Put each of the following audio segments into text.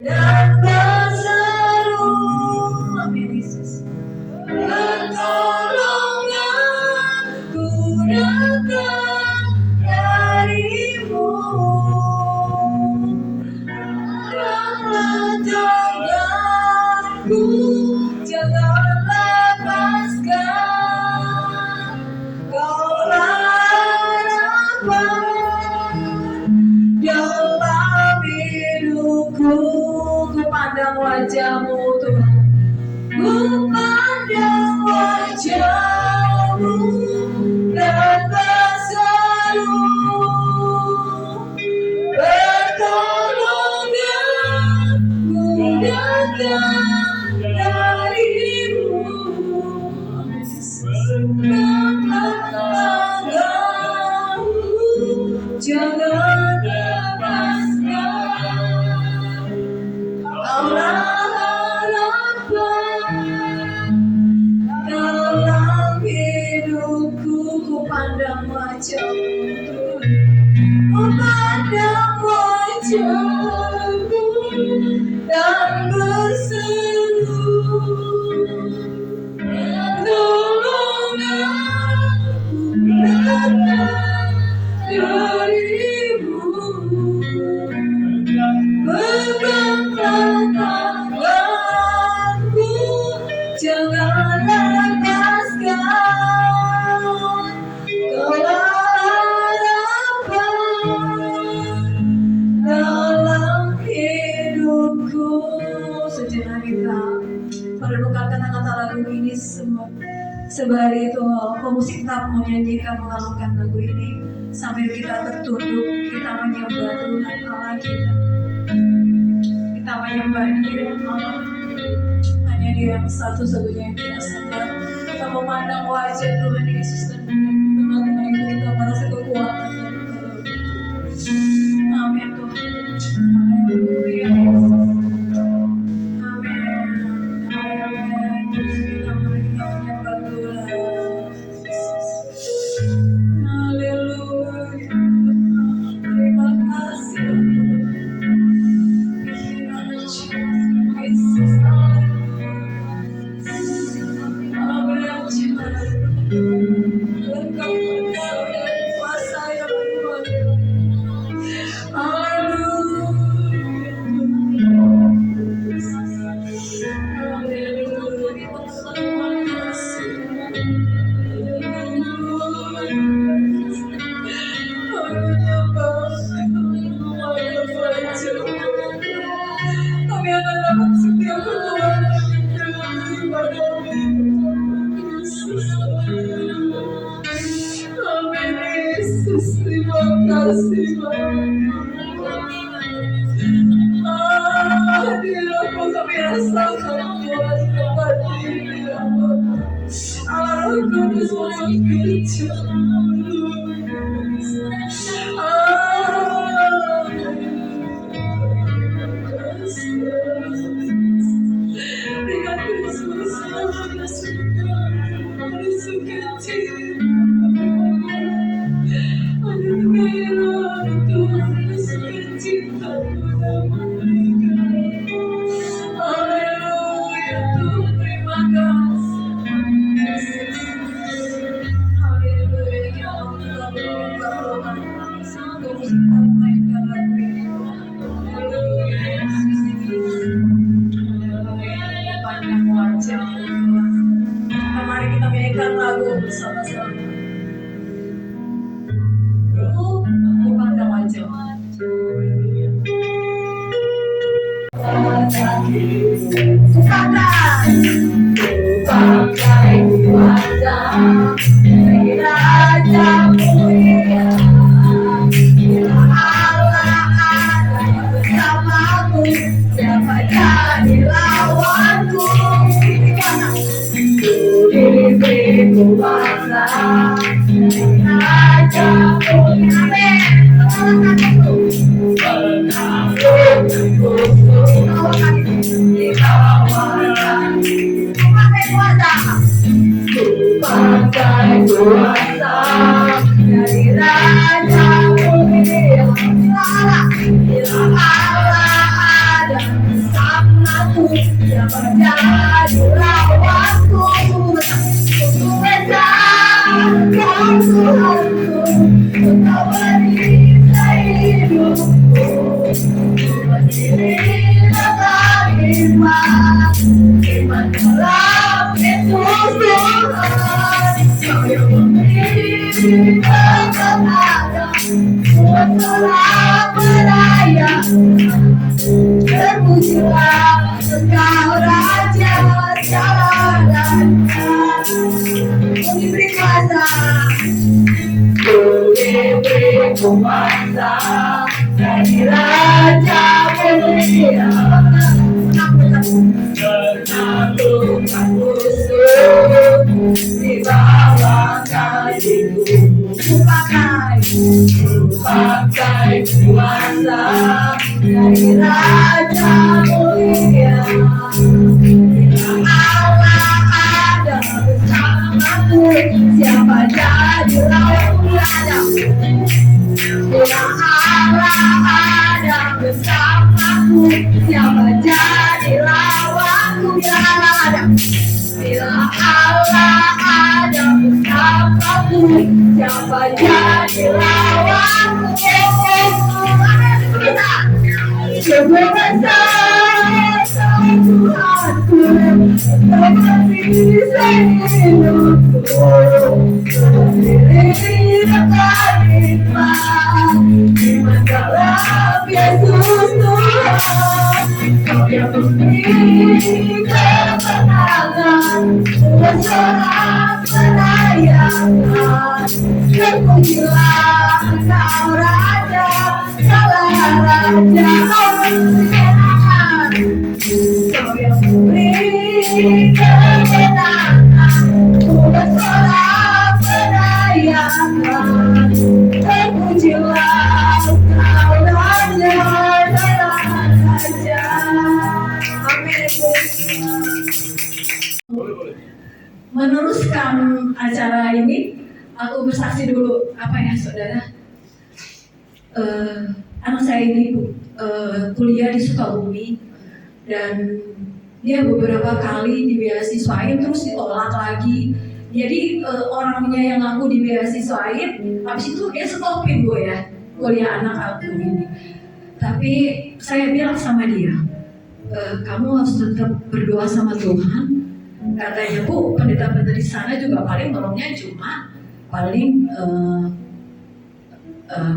dan berseru, amin Yesus, pertolonganku datang darimu, rahmat tanganku jangan lepaskan, kaulah harapan dalam hidupku. Ku pandang wajah-Mu Tuhan, ku pandang wajah-Mu dan berseru, pertolonganku datang darimu, rahmat tanganmu jangan lepaskan, kaulah harapan dalam hidupku. Ku pandang wajah-Mu, ku pandang wajah-Mu dan berseru, pertolonganku datang darimu, pegang tanganku jangan lepaskan, kaulah harapan dalam hidupku. Sejenak kita merenungkan kata-kata lagu ini semua. Sebari itu pemusik tetap menyanyikan, mengalungkan lagu ini sambil kita tertunduk, kita menyembah Tuhan Allah kita. Kita menyembah Dia Allah, hanya Dia yang satu-satunya yang kita sembah. Kita memandang wajah Tuhan Yesus dan tengah-tengah itu kita merasa kekuatan dari Tuhan. Amin Tuhan. Haleluya. Amin. Amin. Kita menyembah Tuhan. Haleluya. Terima kasih. Yesus. Kami akan dapat setiap pertolongan Amin Yesus, terima kasih hadiratmu kami rasakan Tuhan kepada ini Allah Roh Kudus bekerja. Dengan Kristus ada suka, ada sukacita, ada merah Tuhan, ada sukacita bersama mereka. Haleluya Tuhan, terima kasih. Haleluya, ya Allah, kita berdoa sanggup kita mainkan lagu ini. Haleluya Yesus. Pandang wajah Tuhan. Mari kita nyanyikan lagu bersama-sama. Pandang wajah. Pakai wajah, Raja mulia. Allah ada bersamaku, siapa jadi lawanku? Diberi kuasa, Raja mulia. Pakai kuasa dari Raja mulia. bersorak beraya. Terpujilah Engkau Raja segala raja. Diberi kuasa, diberi kuasa dari Raja mulia. Menaklukkan musuh di bawah kakiku. Pakai kuasa dari Raja mulia. Allah ada bersamaku, siapa jadi lawanku ada. Bila Allah ada bersamaku, siapa jadi lawanku. Bila Allah ada, bila Allah ada bersamaku, siapa jadi lawanku. Coba besar Tuhanku, berdiri hidupku, berdiri dekat di dalam Yesus Tuhan. Kau yang memberi kemenangan, bersorak merayakan. Terpujilah Engkau Raja segala raja. Kau yang memberi kemenangan, bersorak merayakan. Terpujilah Engkau Raja segala raja. Amin. Meneruskan acara ini, aku bersaksi dulu apa ya saudara. Anak saya ini kuliah di Sukabumi dan dia beberapa kali dibeasiswain terus ditolak lagi. Jadi orangnya yang aku dibeasiswain, habis itu dia stopin gue ya kuliah anak aku ini. Tapi saya bilang sama dia, kamu harus tetap berdoa sama Tuhan. Katanya Bu, pendeta-pendeta di sana juga paling tolongnya cuma paling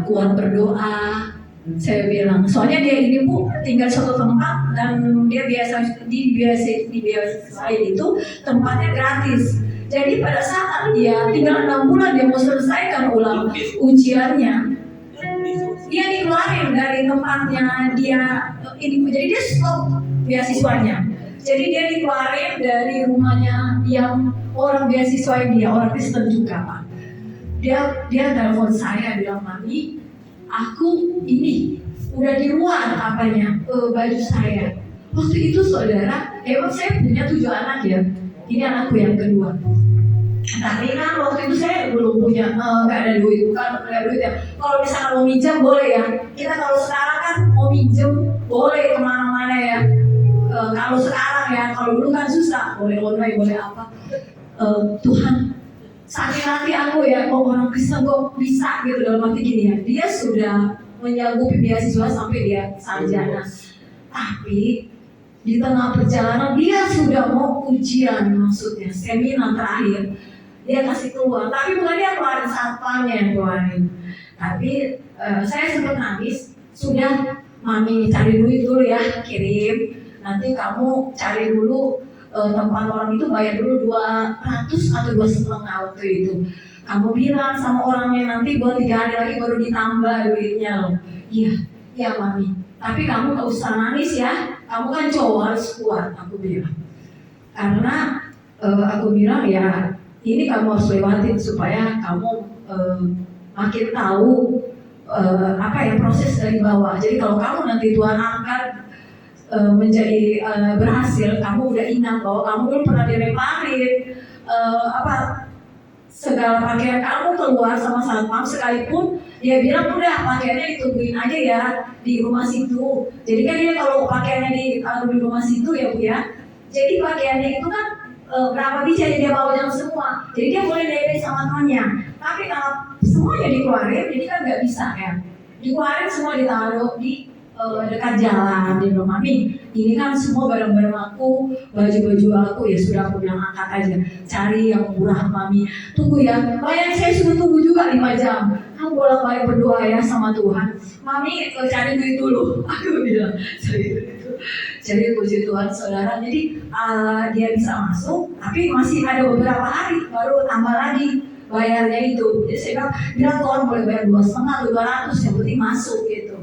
kuat berdoa. Saya bilang, soalnya dia ini Bu tinggal satu tempat dan dia biasa di beasiswain itu tempatnya gratis. Jadi pada saat dia tinggal 6 bulan dia mau selesaikan ulang ujiannya, dia dikeluarin dari tempatnya dia ini. Jadi dia stop beasiswanya. Jadi dia dikeluarin dari rumahnya yang orang beasiswain dia, orang Kristen juga Pak. Dia telepon saya bilang, Mami, aku ini udah di luar apanya baju saya. Waktu itu saudara, emang saya punya 7 anak ya. Ini anakku yang kedua. Tapi kan waktu itu saya belum punya, nggak ada duit, bukan nggak ada duit ya. Kalau misalnya mau minjem boleh ya. Kita kalau sekarang kan mau minjem boleh kemana-mana ya. Kalau sekarang ya, kalau dulu kan susah, boleh online, boleh apa. Tuhan sakit hati aku ya, kok orang Kristen kok bisa gitu dalam arti gini ya. Dia sudah menyanggupi beasiswa sampai dia sarjana. Tapi di tengah perjalanan dia sudah mau ujian, maksudnya seminar terakhir. Dia kasih keluar, tapi bukan dia keluarin satpamnya yang keluarin. Tapi saya sempat nangis, sudah Mami cari duit dulu ya, kirim. Nanti kamu cari dulu tempat orang itu, bayar dulu 200 atau 2,5 waktu itu. Kamu bilang sama orangnya nanti buat 3 hari lagi baru ditambah duitnya loh. Iya Mami. Tapi kamu gak usah nangis ya. Kamu kan cowok harus kuat, aku bilang. Karena aku bilang ya ini kamu harus lewatin supaya kamu makin tahu apa ya proses dari bawah. Jadi kalau kamu nanti Tuhan angkat menjadi berhasil, kamu udah ingat bahwa kamu dulu pernah dilemparin segala pakaian kamu keluar sama satpam, sekalipun dia bilang udah pakaiannya ditungguin aja ya di rumah situ. Jadi kan dia kalau pakaiannya di rumah situ ya Bu ya, jadi pakaiannya itu kan berapa biji dia bawa jam semua, jadi dia boleh DP sama temannya. Tapi kalau semuanya dikeluarin, jadi kan nggak bisa ya. Dikeluarin semua ditaruh di dekat jalan. Dia bilang, Mami, ini kan semua barang-barang aku, baju-baju aku, ya sudah aku bilang angkat aja, cari yang murah Mami. Tunggu ya, bayang saya sudah tunggu juga 5 jam. Kamu bolak-balik berdoa ya sama Tuhan. Mami cari duit dulu, aku bilang. Jadi puji Tuhan saudara. Jadi dia bisa masuk, tapi masih ada beberapa hari baru tambah lagi bayarnya itu. Jadi saya bilang Tuhan boleh bayar 2,5 atau 200, yang penting masuk gitu.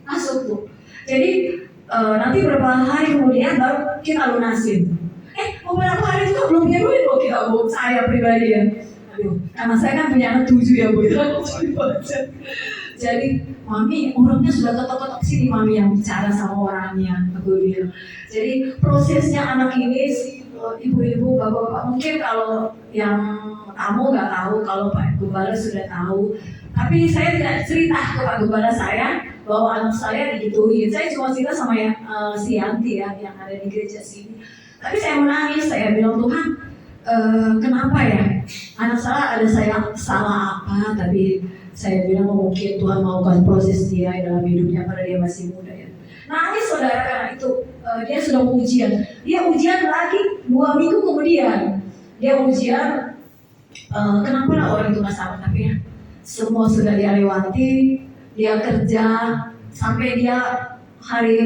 Masuk tuh. Jadi nanti beberapa hari kemudian baru kita lunasin. Beberapa hari juga belum punya duit loh kita, Bu. Saya pribadi ya. Aduh, karena saya kan punya anak 7 ya, Bu. Jadi Mami orangnya sudah ketok-ketok sini, Mami yang bicara sama orangnya, aku bilang. Jadi prosesnya anak ini, ibu-ibu, bapak-bapak, mungkin kalau yang kamu nggak tahu, kalau Pak Gembala sudah tahu. Tapi saya tidak cerita ke Pak Gembala saya bahwa anak saya digituin. Saya cuma cerita sama si Yanti ya, yang ada di gereja sini. Tapi saya menangis, saya bilang Tuhan, kenapa ya anak saya salah apa? Tapi saya bilang mungkin Tuhan mau kasih proses dia dalam hidupnya pada dia masih muda ya. Nangis saudara karena itu dia sudah ujian. Dia ujian lagi 2 minggu kemudian. Dia ujian, kenapa lah orang itu nggak sama, tapi ya semua sudah dia lewati. Dia kerja sampai dia hari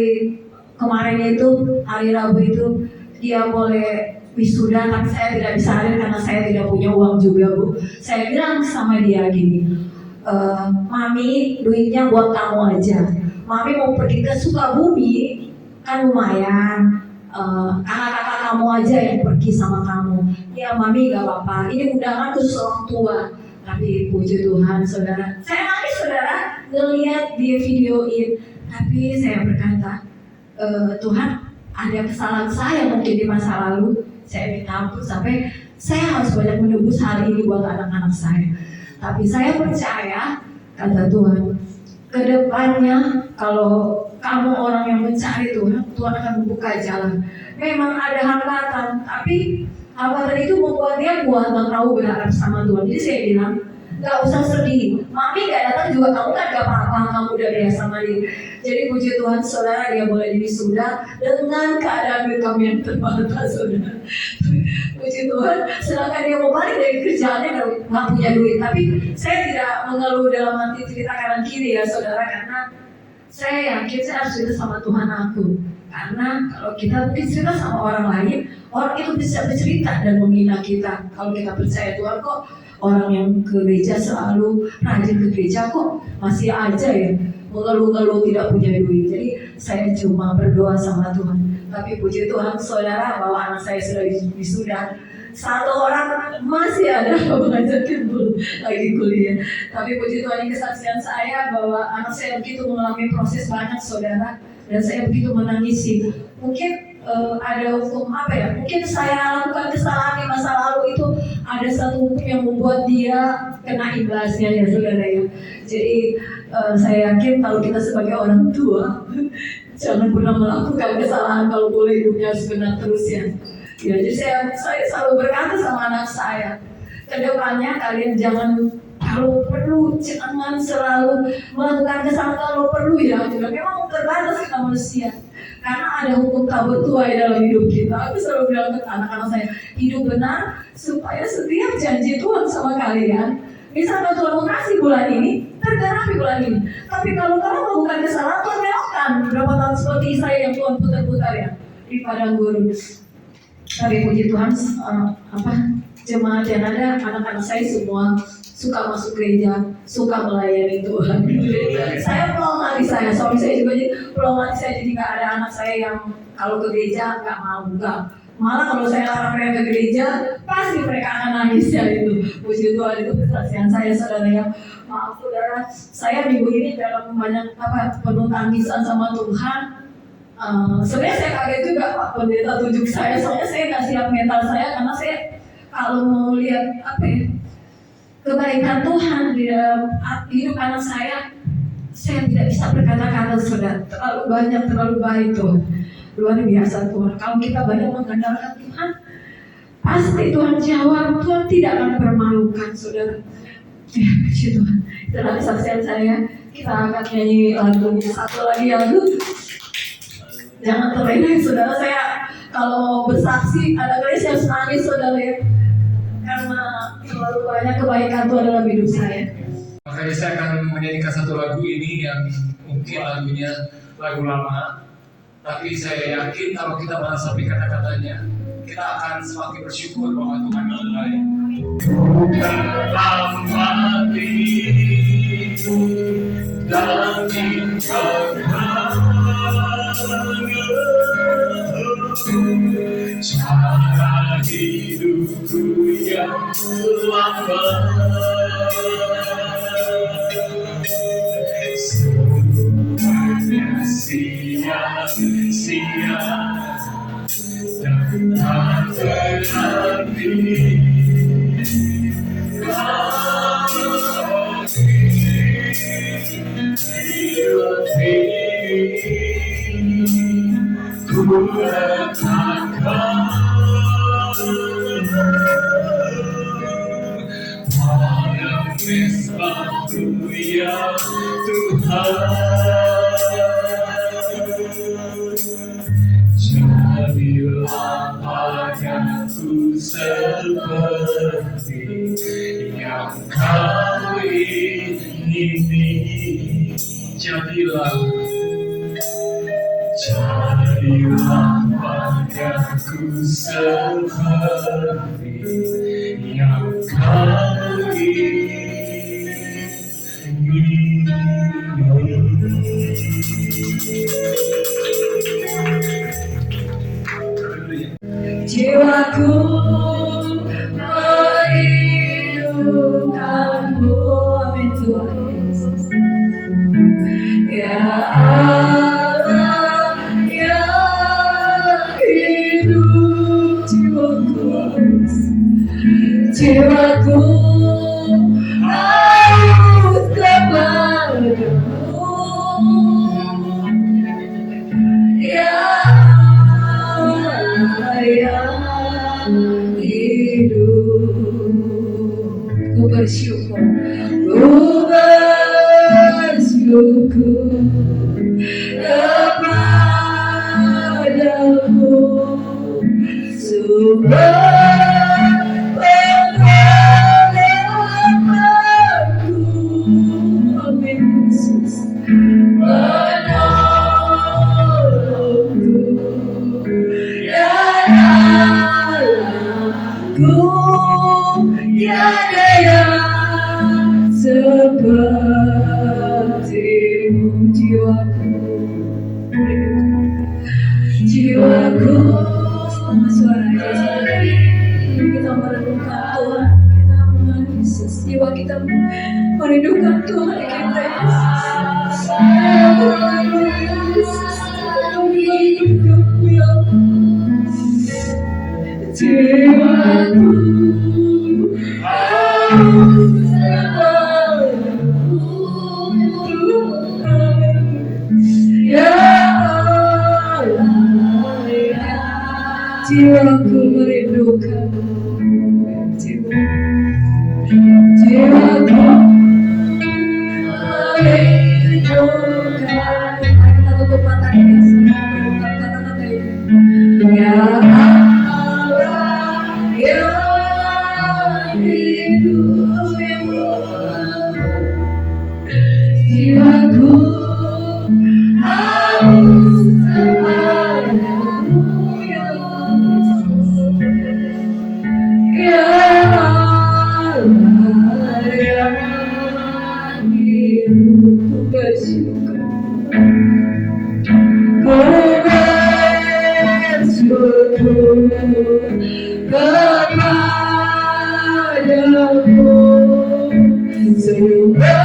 kemarin itu, hari Rabu itu dia boleh wisuda, tapi saya tidak bisa hadir karena saya tidak punya uang juga, Bu. Saya bilang sama dia gini, Mami duitnya buat kamu aja. Mami mau pergi ke Sukabumi kan lumayan, kakak-kakak kamu aja yang pergi sama kamu. Ya Mami gak apa-apa, ini undangan khusus orang tua. Tapi puji Tuhan saudara, saya nangis saudara ngelihat dia videoin. Tapi saya berkata, Tuhan ada kesalahan saya mungkin di masa lalu, saya minta ampun sampai saya harus banyak menebus hari ini buat anak-anak saya. Tapi saya percaya, kata Tuhan, kedepannya kalau kamu orang yang mencari Tuhan, Tuhan akan membuka jalan. Memang ada hambatan, tapi hambatan itu membuat dia kuat dan tahu berharap sama Tuhan. Jadi saya bilang, gak usah sedih. Mami gak datang juga, kamu kan gak apa-apa, kamu udah biasa mandi. Jadi puji Tuhan saudara, dia boleh wisuda dengan keadaan duit kami yang terbatas saudara. Puji Tuhan, sedangkan dia mau balik dari kerjaannya gak punya duit. Tapi saya tidak mengeluh dalam hati cerita kanan kiri ya saudara, karena saya yakin saya harus cerita sama Tuhan aku. Karena kalau kita mungkin cerita sama orang lain, orang itu bisa bercerita dan menghina kita. Kalau kita percaya Tuhan, kok orang yang ke gereja selalu rajin ke gereja kok masih aja ya mengeluh-ngeluh tidak punya duit. Jadi saya cuma berdoa sama Tuhan. Tapi puji Tuhan saudara bahwa anak saya sudah wisuda. 1 orang masih ada mengajakin lagi kuliah. Tapi puji Tuhan, ini kesaksian saya bahwa anak saya begitu mengalami proses banyak saudara. Dan saya begitu menangisi. Mungkin ada hukum apa ya? Mungkin saya lakukan kesalahan di masa lalu itu ada satu hukum yang membuat dia kena imbasnya ya saudara ya. Jadi saya yakin kalau kita sebagai orang tua jangan pernah melakukan kesalahan kalau boleh hidupnya harus benar terus ya. Ya jadi saya selalu berkata sama anak saya, kedepannya kalian jangan kalau perlu jangan selalu melakukan kesalahan kalau perlu ya. Memang terbatas kita manusia. Karena ada hukum tabur tuai dalam hidup kita. Aku selalu bilang ke anak-anak saya, hidup benar supaya setiap janji Tuhan sama kalian, misalnya Tuhan mau kasih bulan ini, tergenapi bulan ini. Tapi kalau kamu melakukan kesalahan, Tuhan melokkan. Berapa tahun seperti saya yang Tuhan putar-putar ya di padang gurun. Tapi puji Tuhan, jemaat yang ada, anak-anak saya semua suka masuk gereja, suka melayani Tuhan. Saya pulang hati saya, suami saya juga pulang hati saya, jadi nggak ada anak saya yang kalau ke gereja nggak mau, nggak. Malah kalau saya larang mereka ke gereja, pasti mereka akan nangis ya itu. Puji Tuhan, itu kesaksian saya saudara ya. Maaf saudara, saya minggu ini dalam banyak penuh tangisan sama Tuhan. Sebenarnya saya kaget juga Pak Pendeta tunjuk saya, soalnya saya nggak siap mental saya karena saya kalau mau lihat kebaikan Tuhan di dalam hidup anak saya tidak bisa berkata-kata saudara. Terlalu banyak, terlalu baik Tuhan. Luar biasa Tuhan. Kalau kita banyak mengandalkan Tuhan, pasti Tuhan jawab. Tuhan tidak akan permalukan saudara. Ya puji Tuhan. Itulah kesaksian saya. Kita akan nyanyi lagu satu lagi yang jangan terlena saudara. Saya kalau bersaksi ada kali saya harus nangis saudara ya, karena terlalu banyak kebaikan Tuhan dalam hidup saya. Makanya saya akan menyanyikan satu lagu ini yang mungkin lagunya lagu lama, tapi saya yakin kalau kita meresapi kata-katanya, kita akan semakin bersyukur bahwa Tuhan itu baik. Dalam hatiku dan cara hidupku yang lambat, semuanya sia-sia dan tak berarti. Hidup ini ku letakkan pada mesbah-Mu ya Tuhan. Jadilah padaku seperti yang Kau ingini. Jadilah padaku seperti yang Kau ingini. Jiwaku merindukan-Mu, amin Tuhan Yesus. Ya Allah, ya hidup jiwaku haus kepadamu. Ya Allah, ya hidup. Ku bersyukur kepadamu, sumber pengharapanku, amin Yesus, menolongku, ya Allahku, tiada yang seperti-Mu. Jiwaku sama suara Yesus, kita merindukan Tuhan, kita menangis. Jiwa kita merindukan Tuhan kita, Yesus. Merindukan-Mu ya Allah. Jiwaku haus kepadamu, ya Allah, ya. Jiwaku merindukan-Mu, jiwaku merindukan. Kita tutup mata kita semua, merindukan kata-kata ini. Ya Allah, ya hidup yang jiwaku haus kepadamu, ya Allah, ya hidup. Ku bersyukur kepadamu, sumber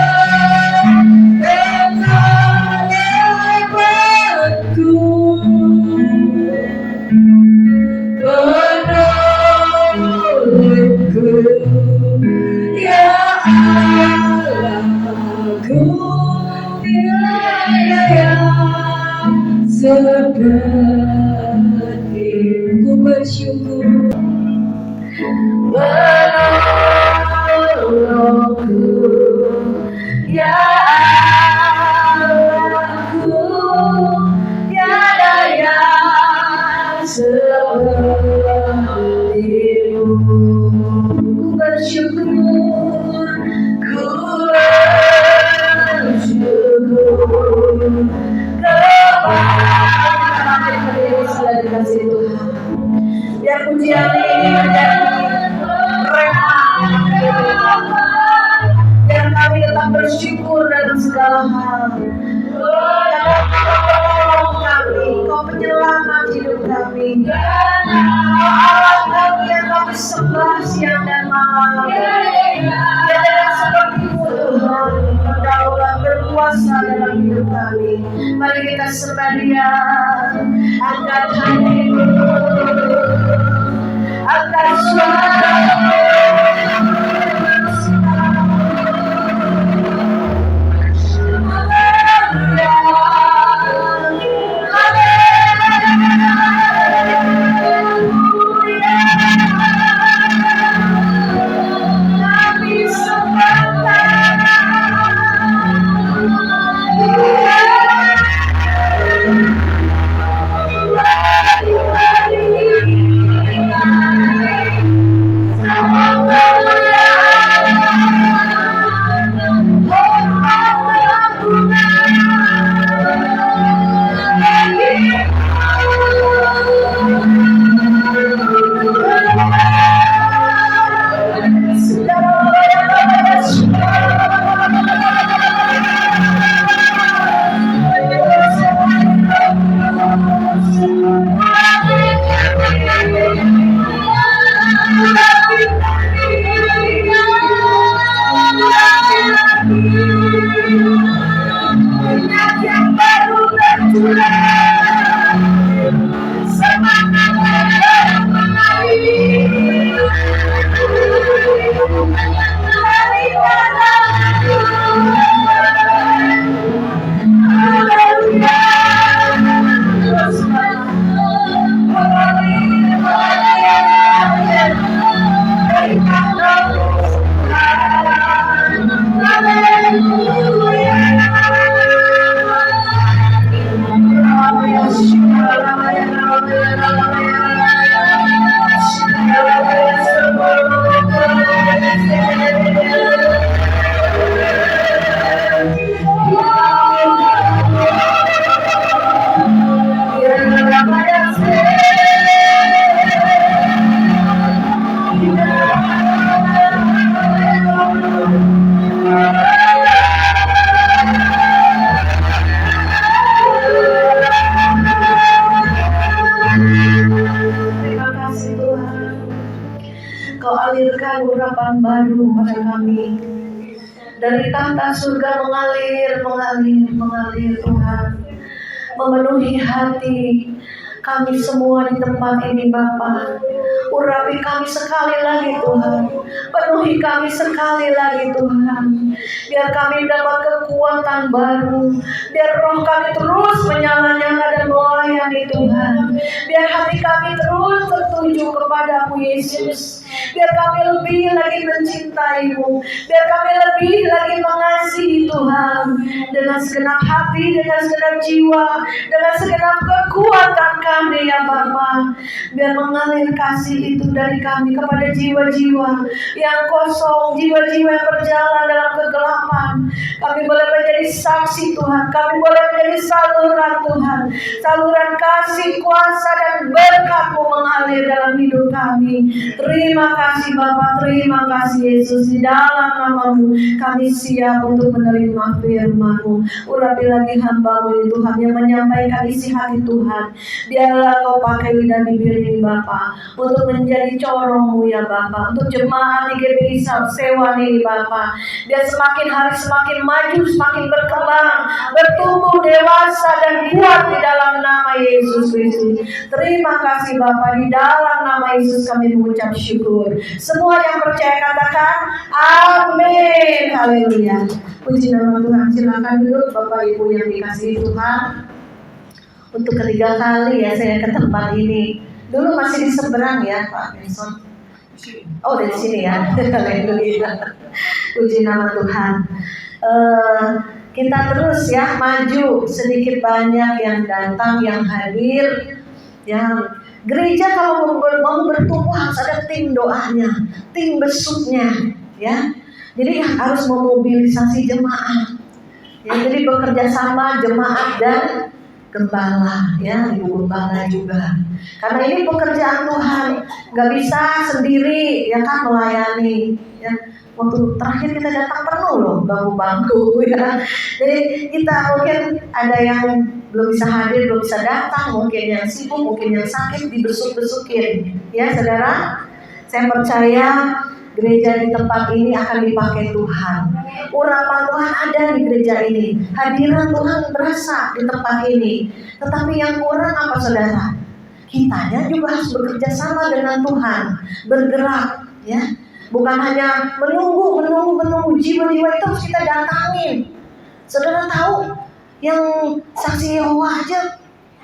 pengharapanku, penolongku, ya Allahku, tiada yang seperti. Ku bersyukur menolongku, ya Sudah dikasih Tuhan. Biar pujian ini menjadi rema, biar kami tetap bersyukur dalam segala hal. Kau penyelamat hidup kami. Kau Allah kami yang kami sembah siang dan malam. Jangan seperti-Mu Tuhan, Engkaulah berkuasa dalam hidup kami. Mari kita sembah Dia, angkat hati, angkat suara. Dari tahta surga mengalir Tuhan, memenuhi hati kami semua di tempat ini Bapa. Urapi kami sekali lagi Tuhan, penuhi kami sekali lagi Tuhan. Biar kami dapat kekuatan baru, biar roh kami terus menyala-nyala dan melayani Tuhan. Biar hati kami terus tertuju kepada-Mu Yesus. Biar kami lebih lagi mencintai-Mu, biar kami lebih lagi mengasihi Tuhan dengan segenap hati, dengan segenap jiwa, dengan segenap kekuatan kami ya Bapa. Biar mengalir kasih itu dari kami kepada jiwa-jiwa yang kosong, jiwa-jiwa yang berjalan dalam kegelapan. Kami boleh menjadi saksi Tuhan, kami boleh menjadi saluran Tuhan, saluran kasih, kuasa dan berkat-Mu mengalir dalam hidup kami. Terima kasih Bapa, terima kasih Yesus. Di dalam nama-Mu kami siap untuk menerima firman-Mu. Urapi lagi hamba-Mu ini Tuhan yang menyampaikan isi hati Tuhan. Biarlah Kau pakai lidah bibir ini Bapa untuk menjadi corong-Mu ya Bapa, untuk jemaat IGBI Sewa ini Bapa. Biar semakin hari semakin maju, semakin berkembang, bertumbuh dewasa dan kuat di dalam nama Yesus Kristus. Terima kasih Bapa, di dalam nama Yesus kami mengucap syukur. Semua yang percaya katakan amin. Haleluya. Puji nama Tuhan. Silakan duduk Bapak Ibu yang dikasihi Tuhan. Untuk ketiga kali ya saya ke tempat ini. Dulu masih di seberang ya Pak Benson. Oh dari sini ya. Haleluya. Puji nama Tuhan. Kita terus ya maju, sedikit banyak yang datang, yang hadir. Yang gereja kalau mau bertumbuh harus ada tim doanya, tim besuknya, ya. Jadi harus memobilisasi jemaat. Ya, jadi bekerja sama jemaat dan gembala, ya, ibu gembala juga. Karena ini pekerjaan Tuhan, nggak bisa sendiri, ya kan, melayani. Ya, waktu terakhir kita datang penuh loh bangku-bangku, ya. Jadi kita mungkin ada yang belum bisa hadir, belum bisa datang, mungkin yang sibuk, mungkin yang sakit, dibesuk-besukin, ya saudara. Saya percaya gereja di tempat ini akan dipakai Tuhan. Urapan Tuhan ada di gereja ini. Hadirat Tuhan berasa di tempat ini. Tetapi yang kurang apa saudara? Kitanya juga harus bekerja sama dengan Tuhan. Bergerak, ya. Bukan hanya menunggu jiwa-jiwa itu harus kita datangin. Saudara tahu yang saksi Yehova aja,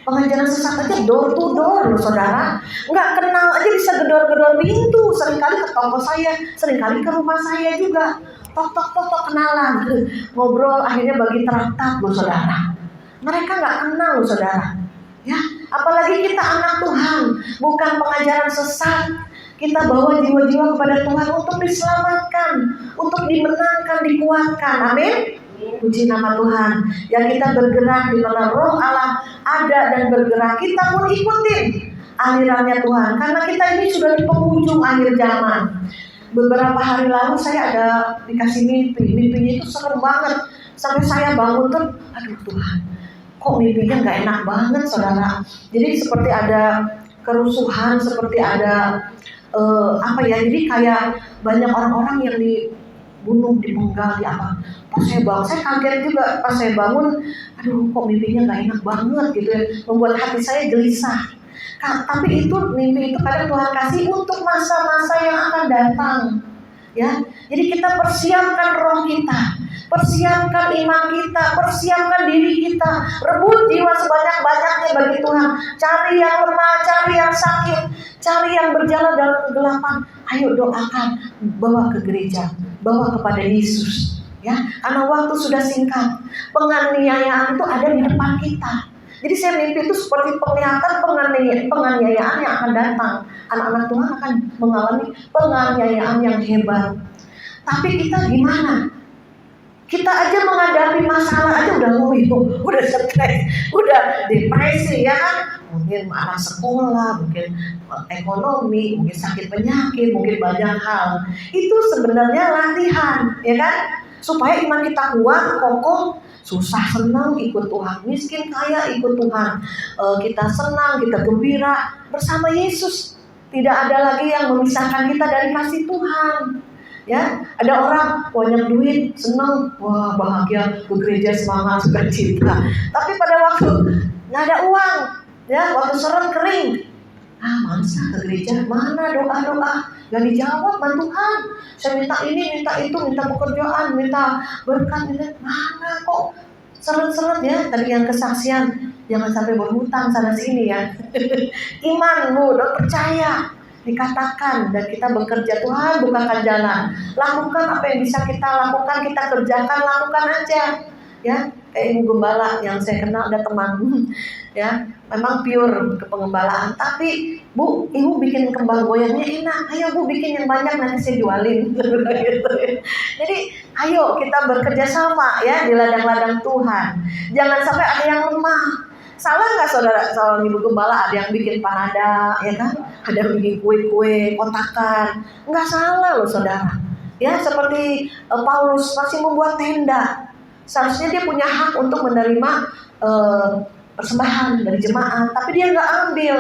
pengajaran sesat aja door to door loh saudara. Nggak kenal aja bisa gedor-gedor pintu. Seringkali ke toko saya, seringkali ke rumah saya juga. Tok kenalan, ngobrol, akhirnya bagi traktat loh saudara. Mereka nggak kenal loh saudara. Ya, apalagi kita anak Tuhan, bukan pengajaran sesat. Kita bawa jiwa-jiwa kepada Tuhan untuk diselamatkan, untuk dimenangkan, dikuatkan. Amin. Puji nama Tuhan. Yang kita bergerak di mana Roh Allah ada dan bergerak, kita pun ikutin alirannya Tuhan. Karena kita ini sudah di penghujung akhir zaman. Beberapa hari lalu saya ada dikasih mimpi. Mimpinya itu serem banget. Sampai saya bangun tuh, aduh Tuhan, kok mimpinya nggak enak banget saudara. Jadi seperti ada kerusuhan, seperti ada jadi kayak banyak orang-orang yang dibunuh, dipenggal, di apa. Pas saya bangun, saya kaget juga pas saya bangun, aduh kok mimpinya nggak enak banget gitu ya, membuat hati saya gelisah. Tapi itu mimpi itu kadang Tuhan kasih untuk masa-masa yang akan datang, ya. Jadi kita persiapkan roh kita, persiapkan iman kita, persiapkan diri kita, rebut jiwa sebanyak-banyaknya bagi Tuhan. Cari yang lemah, cari yang sakit, cari yang berjalan dalam kegelapan. Ayo doakan, bawa ke gereja, bawa kepada Yesus, ya. Karena waktu sudah singkat, penganiayaan itu ada di depan kita. Jadi saya mimpi itu seperti penglihatan penganiayaan yang akan datang. Anak-anak Tuhan akan mengalami penganiayaan yang hebat. Tapi kita gimana? Kita aja menghadapi masalah aja udah ngoyo, udah stres, udah depresi, ya kan? Mungkin anak sekolah, mungkin ekonomi, mungkin sakit penyakit, mungkin banyak hal. Itu sebenarnya latihan, ya kan? Supaya iman kita kuat, kokoh. Susah senang ikut Tuhan, miskin kaya ikut Tuhan. Kita senang, kita gembira bersama Yesus. Tidak ada lagi yang memisahkan kita dari kasih Tuhan. Ya, ada orang banyak duit, senang, wah bahagia, ke gereja semangat, sukacita. Tapi pada waktu nggak ada uang, ya, waktu seret kering, masa ke gereja, mana doa-doa gak dijawab sama Tuhan. Saya minta ini, minta itu, minta pekerjaan, minta berkat, mana kok seret-seret, ya. Tadi yang kesaksian, jangan sampai berhutang sana sini, ya. Imanmu, dan percaya dikatakan, dan kita bekerja. Tuhan bukakan jalan, lakukan apa yang bisa kita lakukan, kita kerjakan, lakukan aja, ya. Kayak ibu gembala yang saya kenal, ada teman, ya, memang pure kepengembalaan, tapi Bu, ibu bikin kembang goyangnya enak, ayo Bu bikin yang banyak, nanti saya jualin. Jadi ayo kita bekerja sama, ya, di ladang-ladang Tuhan. Jangan sampai ada yang lemah. Salah nggak saudara, soal ibu gembala ada yang bikin panada, ya kan? Ada yang bikin kue-kue, kotakan. Nggak salah loh saudara. Ya, seperti Paulus masih membuat tenda. Seharusnya dia punya hak untuk menerima persembahan dari jemaat, tapi dia nggak ambil.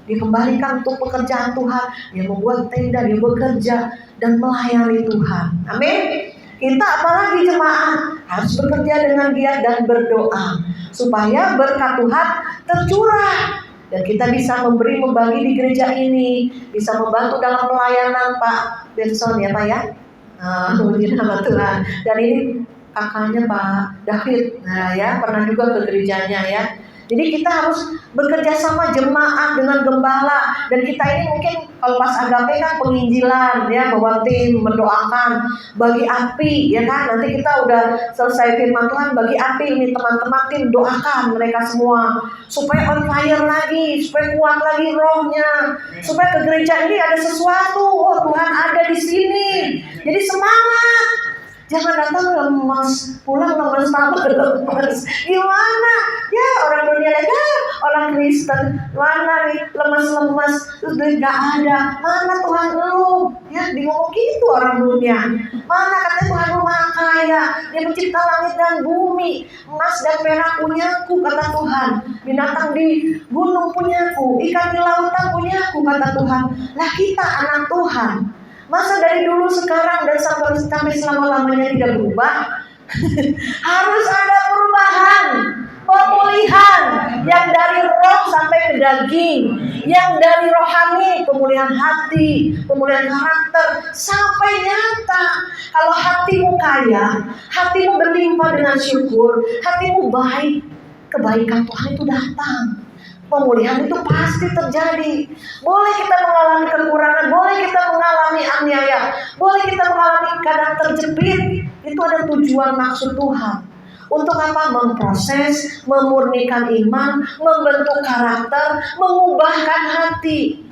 Dia kembalikan untuk pekerjaan Tuhan. Dia membuat tenda, dia bekerja dan melayani Tuhan. Amin. Kita apalagi jemaat harus bekerja dengan giat dan berdoa supaya berkat Tuhan tercurah dan kita bisa membagi di gereja ini, bisa membantu dalam pelayanan Pak Benson, ya Pak, ya. Puji nama Tuhan. Dan ini kakaknya Pak David, nah ya, pernah juga ke gerejanya, ya. Jadi kita harus bekerja sama jemaat dengan gembala. Dan kita ini mungkin kalau pas agape kan penginjilan, ya, bawa tim, mendoakan, bagi api, ya kan. Nanti kita udah selesai firman Tuhan, bagi api ini teman-teman tim, doakan mereka semua supaya on fire lagi, supaya kuat lagi rohnya, supaya ke gereja ini ada sesuatu. Oh, Tuhan ada di sini. Jadi semangat. Jangan datang lemas, pulang lemas, tambah lemas. Gimana? Ya orang dunia aja, orang Kristen mana nih lemas-lemas, terus duit gak ada. Mana Tuhan lu? Ya bingung gitu orang dunia. Mana katanya Tuhan lu maha kaya, Dia mencipta langit dan bumi, emas dan perak punyaku kata Tuhan. Binatang di gunung punyaku, ikan di lautan punyaku kata Tuhan. Lah kita anak Tuhan, masa dari dulu sekarang dan sampai selama-lamanya tidak berubah? Harus ada perubahan, pemulihan yang dari roh sampai ke daging, yang dari rohani, pemulihan hati, pemulihan karakter sampai nyata. Kalau hatimu kaya, hatimu berlimpah dengan syukur, hatimu baik, kebaikan Tuhan itu datang. Pemulihan itu pasti terjadi. Boleh kita mengalami kekurangan, boleh kita mengalami aniaya, boleh kita mengalami keadaan terjepit. Itu ada tujuan maksud Tuhan. Untuk apa? Memproses, memurnikan iman, membentuk karakter, mengubahkan hati.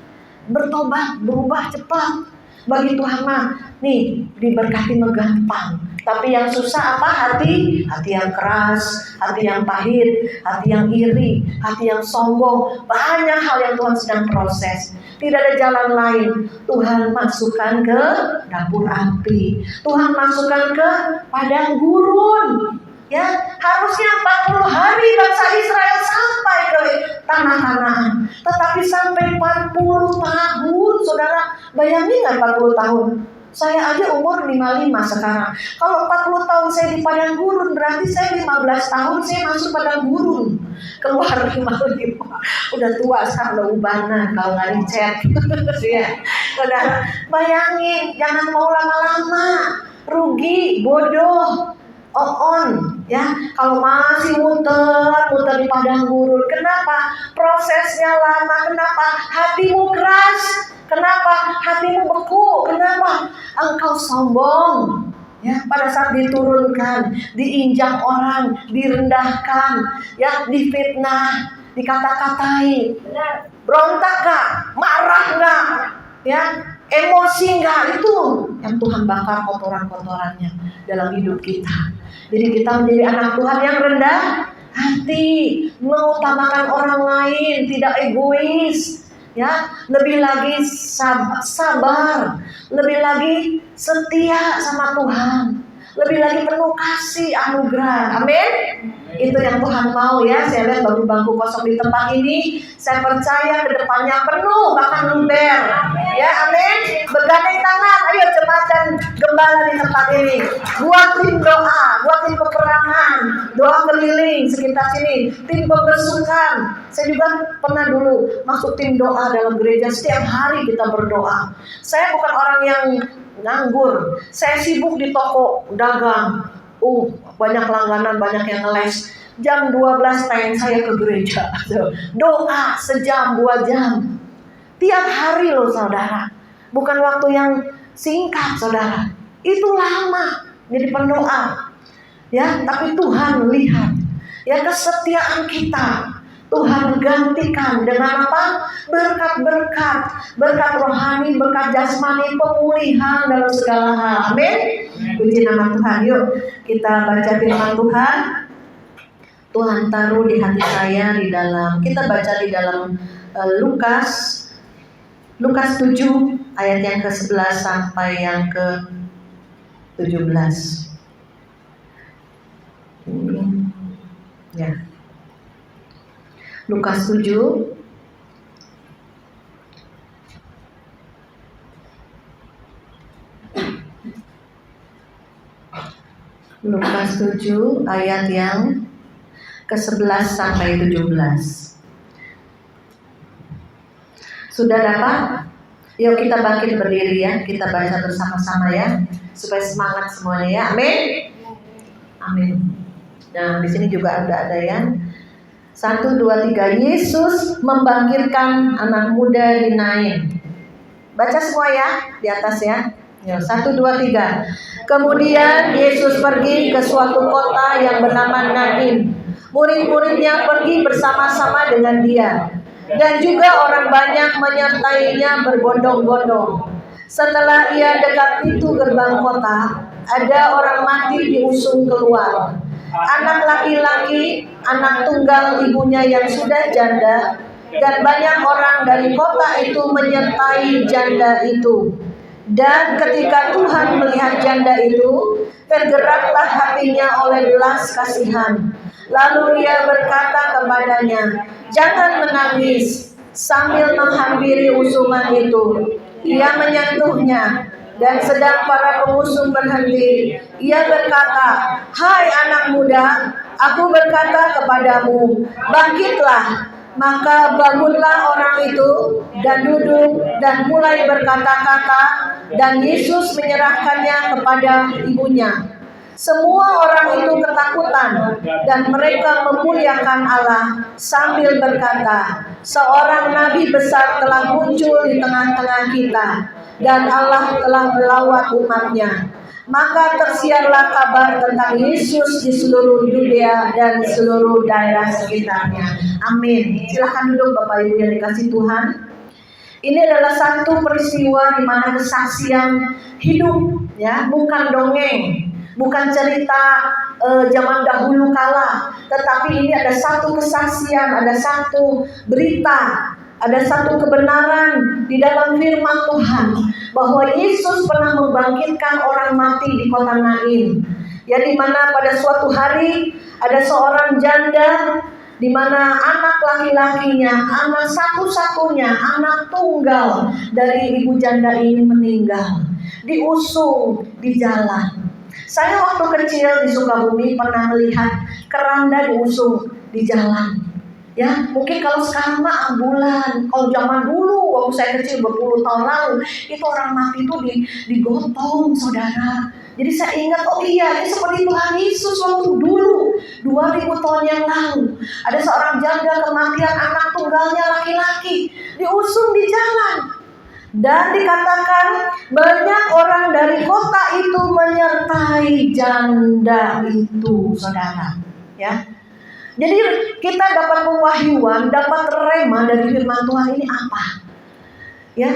Bertobat, berubah cepat. Bagi Tuhan mah, nih diberkati gampang. Tapi yang susah apa? Hati yang keras, hati yang pahit, hati yang iri, hati yang sombong. Banyak hal yang Tuhan sedang proses. Tidak ada jalan lain. Tuhan masukkan ke dapur api. Tuhan masukkan ke padang gurun. Ya, harusnya 40 hari bangsa Israel sampai ke tanah Kanaan. Tetapi sampai 40 tahun, saudara. Bayangin nggak 40 tahun? Saya aja umur 55 sekarang. Kalau 40 tahun saya di padang gurun, berarti saya 15 tahun saya masuk padang gurun. Keluar 55. Udah tua sekarang, udah ubanan kalau nggak dicek. Ya. Saudara, bayangin, jangan mau lama-lama. Rugi, bodoh. Ya, kalau masih muter di padang gurun, kenapa? Prosesnya lama, kenapa? Hatimu keras, kenapa? Hatimu beku, kenapa? Engkau sombong. Ya, pada saat diturunkan, diinjak orang, direndahkan, ya, difitnah, dikata-katai, berontak gak? Marah gak? Ya, emosi gak? Itu yang Tuhan bakar kotoran-kotorannya dalam hidup kita. Jadi kita menjadi anak Tuhan yang rendah hati, mengutamakan orang lain, tidak egois, ya, lebih lagi sabar, lebih lagi setia sama Tuhan, lebih lagi penuh kasih anugerah. Amin. Itu yang Tuhan mau ya. Saya lihat bangku-bangku kosong di tempat ini, saya percaya ke depannya penuh, bahkan luber. Ya, amin. Bergandeng tangan, ayo jemaat dan gembala di tempat ini. Buat tim doa, buat tim peperangan, doa keliling sekitar sini, tim pembersukan. Saya juga pernah dulu masuk tim doa dalam gereja. Setiap hari kita berdoa. Saya bukan orang yang nganggur. Saya sibuk di toko dagang. Banyak langganan, banyak yang ngeles. Jam 12 time saya ke gereja. Doa sejam, 2 jam. Tiap hari loh saudara. Bukan waktu yang singkat saudara. Itu lama jadi pendoa. Ya, tapi Tuhan lihat ya kesetiaan kita. Tuhan gantikan dengan apa? Berkat-berkat, berkat rohani, berkat jasmani, pemulihan dalam segala hal. Amin. Puji nama Tuhan. Yuk kita baca firman Tuhan. Tuhan taruh di hati saya di dalam. Kita baca di dalam Lukas 7 ayat yang ke-11 sampai yang ke-17. Ya. Lukas 7 ayat yang ke-11 sampai 17. Sudah dapat? Yuk kita bangkit berdiri ya. Kita baca bersama-sama ya, supaya semangat semuanya ya. Amin. Amin. Nah, di sini juga ada yang 1, 2, 3. Yesus membangkitkan anak muda di Nain. Baca semua ya, di atas ya. 1, 2, 3. Kemudian Yesus pergi ke suatu kota yang bernama Nain. Murid-muridnya pergi bersama-sama dengan dia. Dan juga orang banyak menyertainya berbondong-bondong. Setelah ia dekat pintu gerbang kota, ada orang mati diusung keluar. Anak laki-laki, anak tunggal ibunya yang sudah janda, dan banyak orang dari kota itu menyertai janda itu. Dan ketika Tuhan melihat janda itu, tergeraklah hatinya oleh belas kasihan. Lalu ia berkata kepadanya, "Jangan menangis." Sambil menghampiri usungan itu, ia menyentuhnya. Dan sedang para pengusung berhenti, ia berkata, "Hai anak muda, aku berkata kepadamu, bangkitlah." Maka bangunlah orang itu dan duduk dan mulai berkata-kata, dan Yesus menyerahkannya kepada ibunya. Semua orang itu ketakutan dan mereka memuliakan Allah sambil berkata, "Seorang nabi besar telah muncul di tengah-tengah kita, dan Allah telah melawat umatnya." Maka tersiarlah kabar tentang Yesus di seluruh Yudea dan seluruh daerah sekitarnya. Amin. Silakan duduk Bapak Ibu yang dikasihi Tuhan. Ini adalah satu peristiwa di mana kesaksian hidup, ya, bukan dongeng, bukan cerita zaman dahulu kala, tetapi ini ada satu kesaksian, ada satu berita, ada satu kebenaran di dalam firman Tuhan bahwa Yesus pernah membangkitkan orang mati di kota Nain. Ya, di mana pada suatu hari ada seorang janda di mana anak laki-lakinya, anak satu-satunya, anak tunggal dari ibu janda ini meninggal, diusung di jalan. Saya waktu kecil di Sukabumi pernah melihat keranda diusung di jalan. Ya, mungkin kalau sekarang mah ambulan. Kalau zaman dulu waktu saya kecil berpuluh tahun lalu, itu orang mati itu digotong, saudara. Jadi saya ingat, oh iya, ini seperti Tuhan Yesus waktu dulu 2000 tahun yang lalu. Ada seorang janda kematian anak tunggalnya laki-laki, diusung di jalan. Dan dikatakan banyak orang dari kota itu menyertai janda itu, saudara. Ya. Jadi kita dapat pewahyuan, dapat rema dari firman Tuhan ini apa? Ya,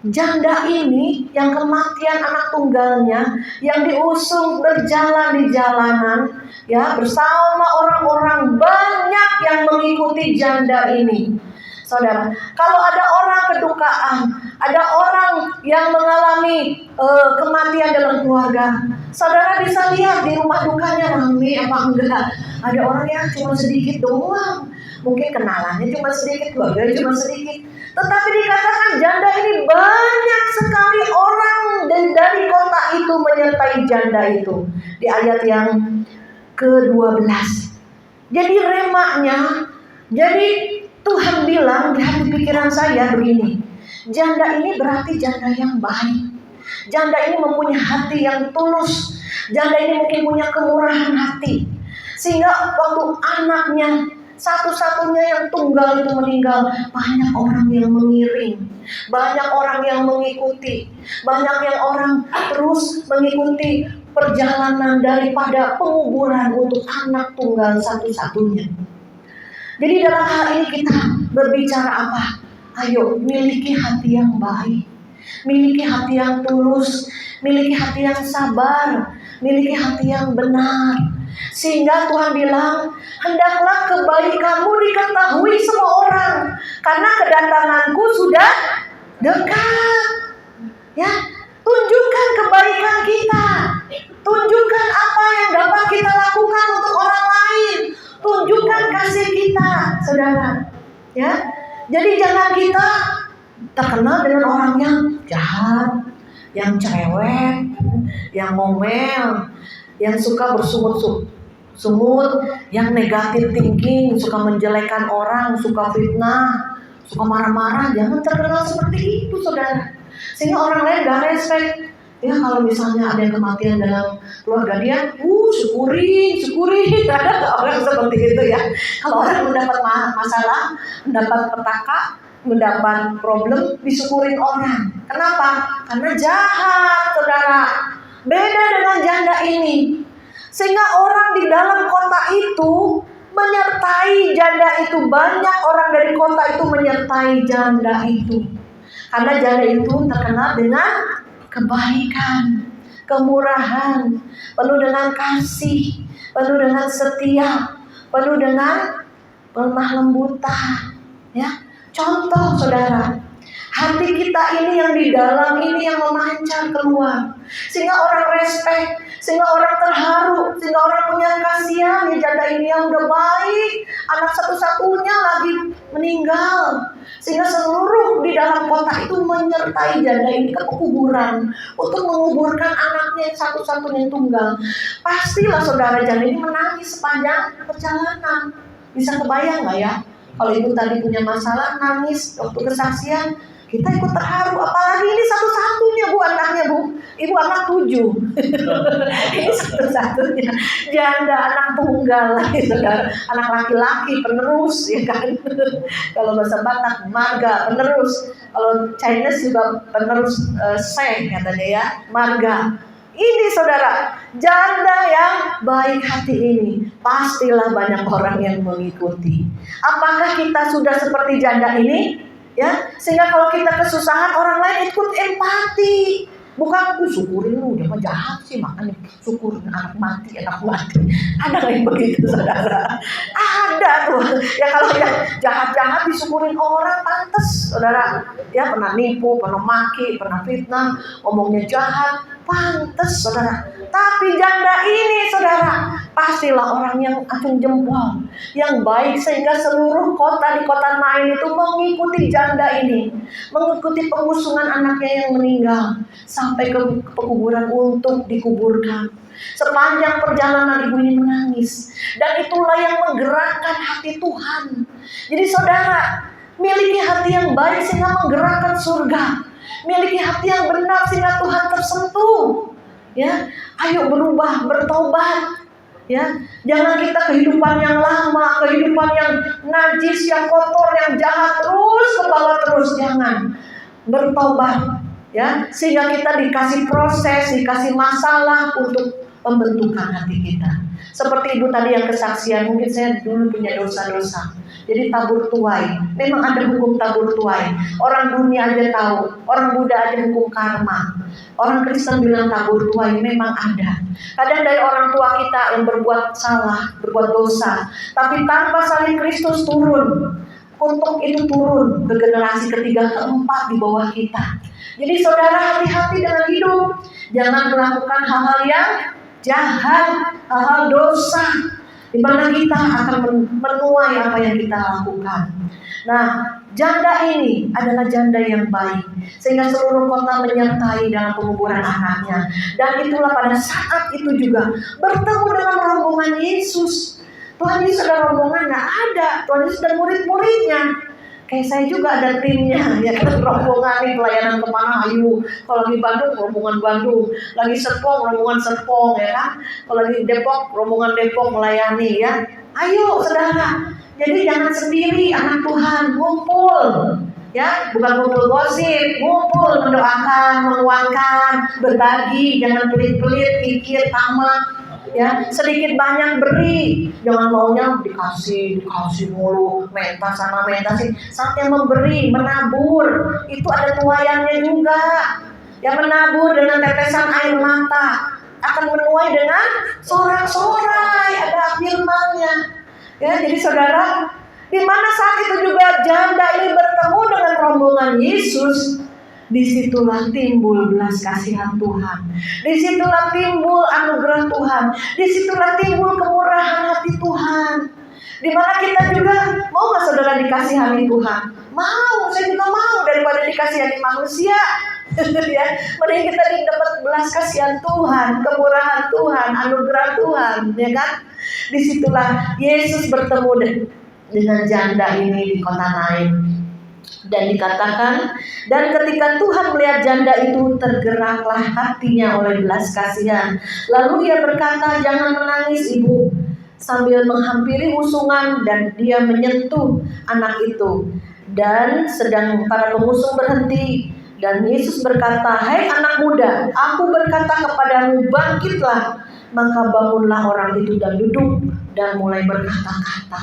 janda ini yang kematian anak tunggalnya, yang diusung berjalan di jalanan, ya, bersama orang-orang banyak yang mengikuti janda ini. Saudara, kalau ada orang kedukaan, ada orang yang mengalami kematian dalam keluarga, saudara bisa lihat di rumah dukanya ramai apa enggak. Ada orang yang cuma sedikit doang, mungkin kenalannya cuma sedikit, keluarga cuma sedikit. Tetapi dikatakan janda ini banyak sekali orang dari kota itu menyertai janda itu. Di ayat yang ke-12. Jadi remanya, jadi Tuhan bilang di hati pikiran saya begini, janda ini berarti janda yang baik. Janda ini mempunyai hati yang tulus. Janda ini mungkin punya kemurahan hati. Sehingga waktu anaknya satu-satunya yang tunggal itu meninggal, banyak orang yang mengiring, banyak orang yang mengikuti, banyak yang orang terus mengikuti perjalanan daripada penguburan untuk anak tunggal satu-satunya. Jadi dalam hal ini kita berbicara apa? Ayo miliki hati yang baik, miliki hati yang tulus, miliki hati yang sabar, miliki hati yang benar. Sehingga Tuhan bilang, hendaklah kebaikanmu diketahui semua orang, karena kedatanganku sudah dekat. Ya, tunjukkan kebaikan kita, tunjukkan apa yang dapat kita lakukan untuk orang lain, tunjukkan kasih kita, saudara. Ya, jadi jangan kita terkenal dengan orang yang jahat, yang cerewet, yang ngomel, yang suka bersungut-sungut, yang negatif thinking, suka menjelekan orang, suka fitnah, suka marah-marah. Jangan terkenal seperti itu, saudara. Sehingga orang lain gak respect. Ya, kalau misalnya ada yang kematian dalam keluarga dia, syukuri. Ada orang seperti itu ya. Kalau orang mendapat masalah, mendapat petaka, mendapat problem, disyukurin orang. Kenapa? Karena jahat, saudara. Beda dengan janda ini. Sehingga orang di dalam kota itu menyertai janda itu. Banyak orang dari kota itu menyertai janda itu. Karena janda itu terkenal dengan kebaikan. kemurahan, penuh dengan kasih, penuh dengan setia, penuh dengan lemah lembutan. Ya, contoh saudara, hati kita ini yang di dalam ini yang memancar keluar, sehingga orang respect, sehingga orang terharu, sehingga orang punya kasihan. Ya, janda ini yang udah baik, anak satu-satunya lagi meninggal, sehingga seluruh di dalam kota itu menyertai janda ini ke kuburan untuk menguburkan anaknya yang satu-satunya tunggal. Pastilah saudara, janda ini menangis sepanjang perjalanan. Bisa kebayang nggak ya? Kalau ibu tadi punya masalah nangis waktu kesaksian, kita ikut terharu. Apalagi ini satu-satunya bu anaknya bu, ibu anak 7. Ini satu-satunya janda anak tunggal lagi saudara, anak laki-laki penerus ya kan. Kalau bahasa Batak marga penerus, kalau Chinese juga penerus seng katanya ya, marga. Ini saudara, janda yang baik hati ini, pastilah banyak orang yang mengikuti. Apakah kita sudah seperti janda ini? Ya, sehingga kalau kita kesusahan, orang lain ikut empati. Bukan syukurin lu, dia mah jahat sih, makanya syukurin anak mati. Ada yang begitu saudara? Ada tuh. Ya kalau yang jahat-jahat disyukurin orang, pantas saudara. Ya pernah nipu, pernah maki, pernah fitnah, ngomongnya jahat, pantas saudara. Tapi janda ini saudara, pastilah orang yang acung jempol, yang baik, sehingga seluruh kota di kota Nain itu mengikuti janda ini, mengikuti pengusungan anaknya yang meninggal sampai ke pekuburan untuk dikuburkan. Sepanjang perjalanan ibu ini menangis, dan itulah yang menggerakkan hati Tuhan. Jadi saudara, miliki hati yang baik sehingga menggerakkan surga, miliki hati yang benar sehingga Tuhan tersentuh. Ya, ayo berubah, bertobat. Ya, jangan kita kehidupan yang lama, kehidupan yang najis, yang kotor, yang jahat terus ke bawah terus. Jangan, bertobat. Ya, sehingga kita dikasih proses, dikasih masalah untuk pembentukan hati kita. Seperti ibu tadi yang kesaksian, mungkin saya dulu punya dosa-dosa, jadi tabur tuai. Memang ada hukum tabur tuai. Orang dunia aja tahu, orang Buddha ada hukum karma. Orang Kristen bilang tabur tuai, memang ada. Kadang dari orang tua kita yang berbuat salah, berbuat dosa, tapi tanpa salib Kristus turun, untuk itu turun ke generasi ketiga, keempat di bawah kita. Jadi saudara, hati-hati dengan hidup. Jangan melakukan hal-hal yang jahat, hal-hal dosa, di mana kita akan menuai apa yang kita lakukan. Nah, janda ini adalah janda yang baik, sehingga seluruh kota menyertai dalam penguburan anaknya. Dan itulah pada saat itu juga bertemu dengan rombongan Yesus. Tuhan Yesus ada rombongan? Nggak ada. Tuhan Yesus dan murid-muridnya. Kayak saya juga ada timnya, ya kan, rombongan nih pelayanan kemana, ayo. Kalau di Bandung, rombongan Bandung. Lagi Serpong, rombongan Serpong, ya kan. Kalau di Depok, rombongan Depok melayani, ya. Ayo, saudara. Jadi jangan sendiri, anak Tuhan, ngumpul. Ya, bukan ngumpul gosip, ngumpul mendoakan, menguatkan, berbagi, jangan pelit-pelit, pikir, tamak. Ya, sedikit banyak beri, jangan maunya dikasih mulu, mentas sama mentasin. Saatnya memberi, menabur, itu ada tuaiannya juga. Ya, menabur dengan tetesan air mata akan menuai dengan sorak-sorai, ada firman-Nya. Ya, jadi saudara, di mana saat itu juga janda ini bertemu dengan rombongan Yesus, disitulah timbul belas kasihan Tuhan, disitulah timbul anugerah Tuhan, disitulah timbul kemurahan hati Tuhan. Dimana kita juga mau nggak saudara dikasihani Tuhan? Mau, saya juga mau, daripada dikasihani manusia. Ya, mending kita dapat belas kasihan Tuhan, kemurahan Tuhan, anugerah Tuhan, ya kan? Disitulah Yesus bertemu dengan janda ini di kota Nain. Dan dikatakan, dan ketika Tuhan melihat janda itu, tergeraklah hatinya oleh belas kasihan. Lalu ia berkata, jangan menangis ibu, sambil menghampiri usungan, dan dia menyentuh anak itu. Dan sedang para pengusung berhenti, dan Yesus berkata, hai anak muda, aku berkata kepadamu, bangkitlah. Maka bangunlah orang itu dan duduk, dan mulai berkata-kata.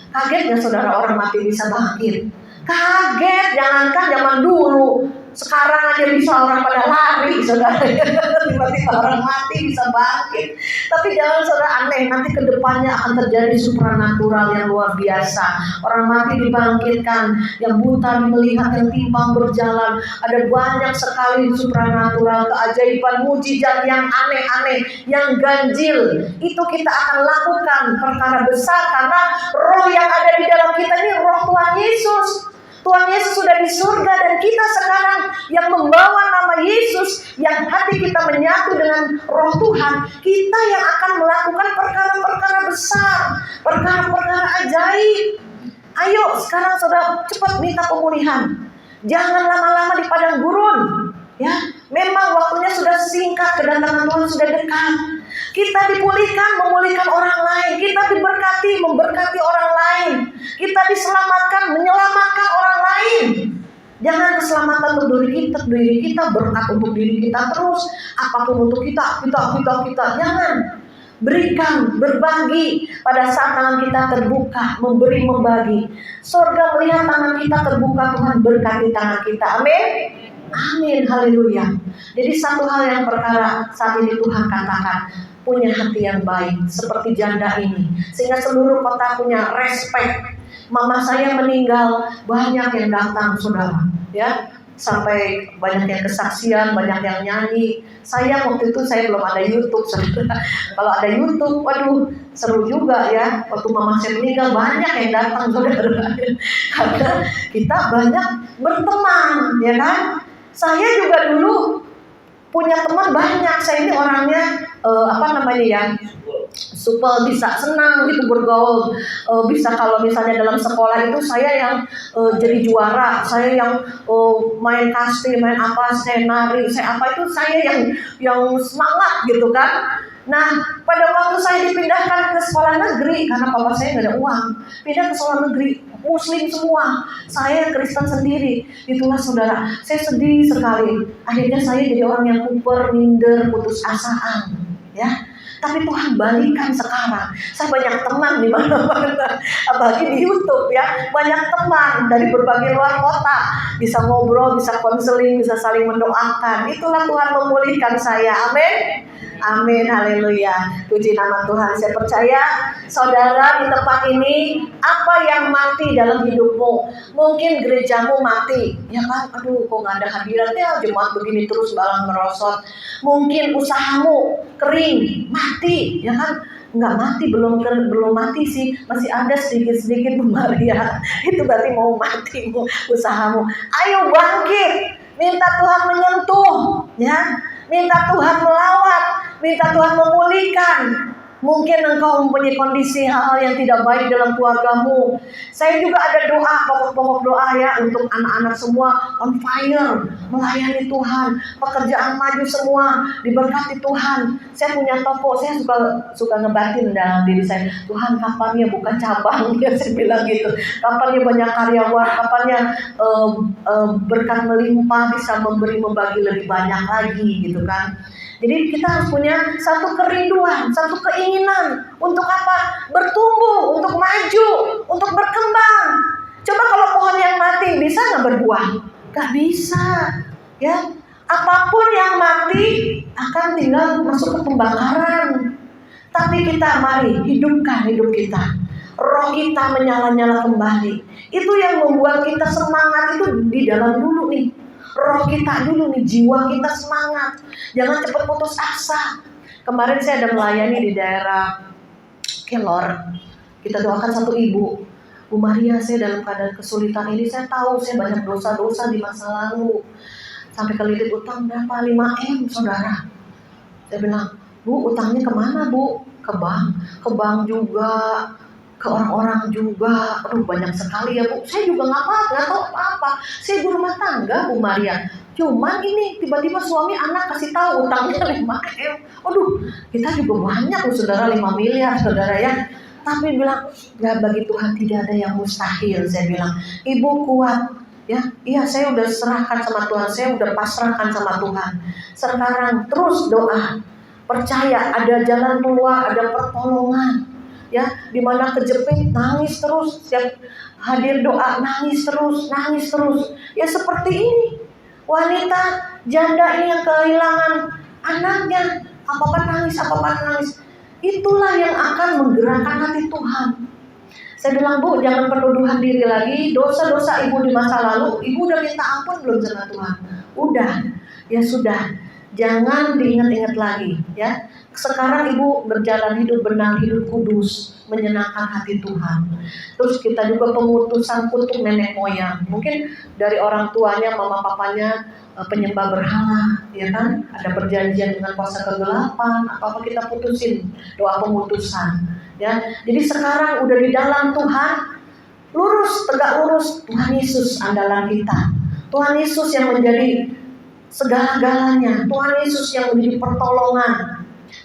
Kaget gak saudara orang mati bisa bangkit? Kaget, jangankan zaman dulu, Sekarang aja bisa orang pada lari, saudara. Tiba-tiba orang mati bisa bangkit. Tapi jangan saudara aneh, nanti kedepannya akan terjadi supranatural yang luar biasa. Orang mati dibangkitkan, yang buta melihat, yang timpang berjalan. Ada banyak sekali supranatural, keajaiban, mujizat yang aneh-aneh, yang ganjil. Itu kita akan lakukan perkara besar karena roh yang ada di dalam kita ini roh Tuhan Yesus. Tuhan Yesus sudah di surga dan kita sekarang yang membawa nama Yesus, yang hati kita menyatu dengan roh Tuhan, kita yang akan melakukan perkara-perkara besar, perkara-perkara ajaib. Ayo sekarang saudara cepat minta pemulihan. Jangan lama-lama di padang gurun. Ya, memang waktunya sudah singkat, kedatangan Tuhan sudah dekat. Kita dipulihkan, memulihkan orang lain. Kita diberkati, memberkati orang lain. Kita diselamatkan, menyelamatkan orang lain. Jangan keselamatan untuk diri kita, berkat untuk diri kita terus. Apapun untuk kita. Jangan. Berikan, berbagi. Pada saat tangan kita terbuka, memberi, membagi. Surga melihat tangan kita terbuka, Tuhan berkati tangan kita. Amin. Amin, haleluya. Jadi satu hal yang perkara saat ini Tuhan katakan, punya hati yang baik seperti janda ini, sehingga seluruh kota punya respect. Mama saya meninggal, banyak yang datang saudara, ya, sampai banyak yang kesaksian, banyak yang nyanyi. Saya waktu itu saya belum ada YouTube saudara. Kalau ada YouTube, waduh seru juga ya. Waktu mama saya meninggal banyak yang datang saudara, karena kita banyak berteman, ya kan. Saya juga dulu punya teman banyak. Saya ini orangnya supel, bisa senang gitu bergaul. Bisa kalau misalnya dalam sekolah itu saya yang jadi juara, saya yang main kasti, main apa, saya nari, saya apa itu saya yang semangat gitu kan. Nah, pada waktu saya dipindahkan ke sekolah negeri karena papa saya nggak ada uang, pindah ke sekolah negeri Muslim semua, saya Kristen sendiri. Itulah saudara, saya sedih sekali. Akhirnya saya jadi orang yang kuper, minder, putus asaan, ya. Tapi Tuhan balikan sekarang. Saya banyak teman di mana-mana, apalagi di YouTube ya. Banyak teman dari berbagai luar kota, bisa ngobrol, bisa konseling, bisa saling mendoakan. Itulah Tuhan memulihkan saya. Amin. Amin, haleluya. Puji nama Tuhan. Saya percaya saudara di tempat ini, apa yang mati dalam hidupmu? Mungkin gerejamu mati, ya kan? Aduh, kok nggak ada hadirat ya, jemaat begini terus balang merosot. Mungkin usahamu kering, mati, ya kan? Nggak mati, belum mati sih, masih ada sedikit-sedikit Bu Maria. Itu berarti mau mati usahamu. Ayo bangkit, minta Tuhan menyentuh, ya. Minta Tuhan melawat, minta Tuhan memulihkan. Mungkin engkau mempunyai kondisi hal-hal yang tidak baik dalam keluargamu. Saya juga ada doa, pokok-pokok doa ya, untuk anak-anak semua on fire, melayani Tuhan, pekerjaan maju semua, diberkati Tuhan. Saya punya toko, saya suka ngebatin dalam diri saya, Tuhan kapannya buka cabang, ya saya bilang gitu. Kapannya banyak karyawan, kapannya berkat melimpah, bisa membagi lebih banyak lagi gitu kan. Jadi kita harus punya satu kerinduan, satu keinginan untuk apa? Bertumbuh, untuk maju, untuk berkembang. Coba kalau pohon yang mati bisa nggak berbuah? Nggak bisa, ya. Apapun yang mati akan tinggal masuk ke pembakaran. Tapi kita mari hidupkan hidup kita. Roh kita menyala-nyala kembali. Itu yang membuat kita semangat itu di dalam dulu nih. Roh kita dulu nih, jiwa kita semangat. Jangan cepat putus asa. Kemarin saya ada melayani di daerah Kelor. Kita doakan satu ibu, Bu Maria, saya dalam keadaan kesulitan ini, saya tahu saya banyak dosa-dosa di masa lalu. Sampai kelilit utang berapa? 5M saudara. Saya bilang, Bu utangnya kemana Bu? Ke bank juga, ke orang-orang juga. Aduh banyak sekali ya Bu. Saya juga nggak tahu apa-apa. Saya ibu rumah tangga Bu Maria. Cuman ini tiba-tiba suami anak kasih tahu utangnya 5M. Aduh kita juga banyak loh saudara, 5 miliar saudara ya. Tapi bilang ya bagi Tuhan tidak ada yang mustahil. Saya bilang ibu kuat ya. Iya saya udah serahkan sama Tuhan. Saya udah pasrahkan sama Tuhan. Sekarang terus doa. Percaya ada jalan keluar, ada pertolongan. Ya, dimana kejepit nangis terus, setiap hadir doa nangis terus. Ya seperti ini. Wanita janda ini yang kehilangan anaknya, apa-apa nangis. Itulah yang akan menggerakkan hati Tuhan. Saya bilang, Bu, jangan penuduhan diri lagi. Dosa-dosa ibu di masa lalu, ibu udah minta ampun belum sama Tuhan? Udah, ya sudah. Jangan diingat-ingat lagi, ya. Sekarang ibu berjalan hidup benar, hidup kudus, menyenangkan hati Tuhan. Terus kita juga pemutusan kutuk nenek moyang. Mungkin dari orang tuanya, mama papanya penyembah berhala, ya kan? Ada perjanjian dengan kuasa kegelapan, apa kita putusin, doa pemutusan, ya. Jadi sekarang udah di dalam Tuhan, lurus, tegak lurus. Tuhan Yesus andalan kita. Tuhan Yesus yang menjadi segala-galanya. Tuhan Yesus yang menjadi pertolongan.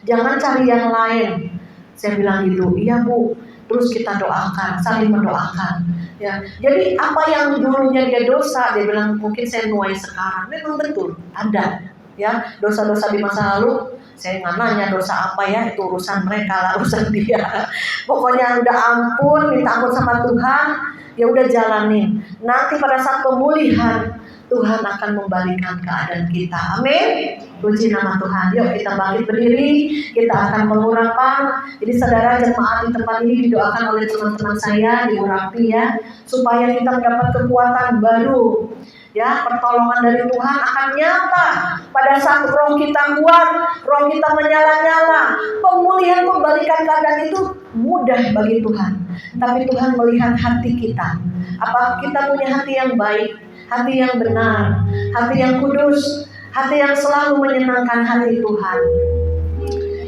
Jangan cari yang lain. Saya bilang gitu, iya Bu. Terus kita doakan, saling mendoakan. Ya, jadi apa yang dulunya dia dosa, dia bilang mungkin saya nuai sekarang. Memang betul, ada. Ya, dosa-dosa di masa lalu. Saya nggak nanya dosa apa ya, itu urusan mereka lah, urusan dia. Pokoknya udah ampun, minta ampun sama Tuhan. Ya udah jalanin. Nanti pada saat pemulihan, Tuhan akan membalikan keadaan kita. Amin. Puji nama Tuhan. Yuk kita bangkit berdiri. Kita akan mengurapan. Jadi saudara jemaat di tempat ini didoakan oleh teman-teman saya, diurapi ya, supaya kita mendapat kekuatan baru. Ya, pertolongan dari Tuhan akan nyata pada saat roh kita kuat, roh kita menyala-nyala. Pemulihan pembalikan keadaan itu mudah bagi Tuhan. Tapi Tuhan melihat hati kita. Apa kita punya hati yang baik, hati yang benar, hati yang kudus, hati yang selalu menyenangkan hati Tuhan.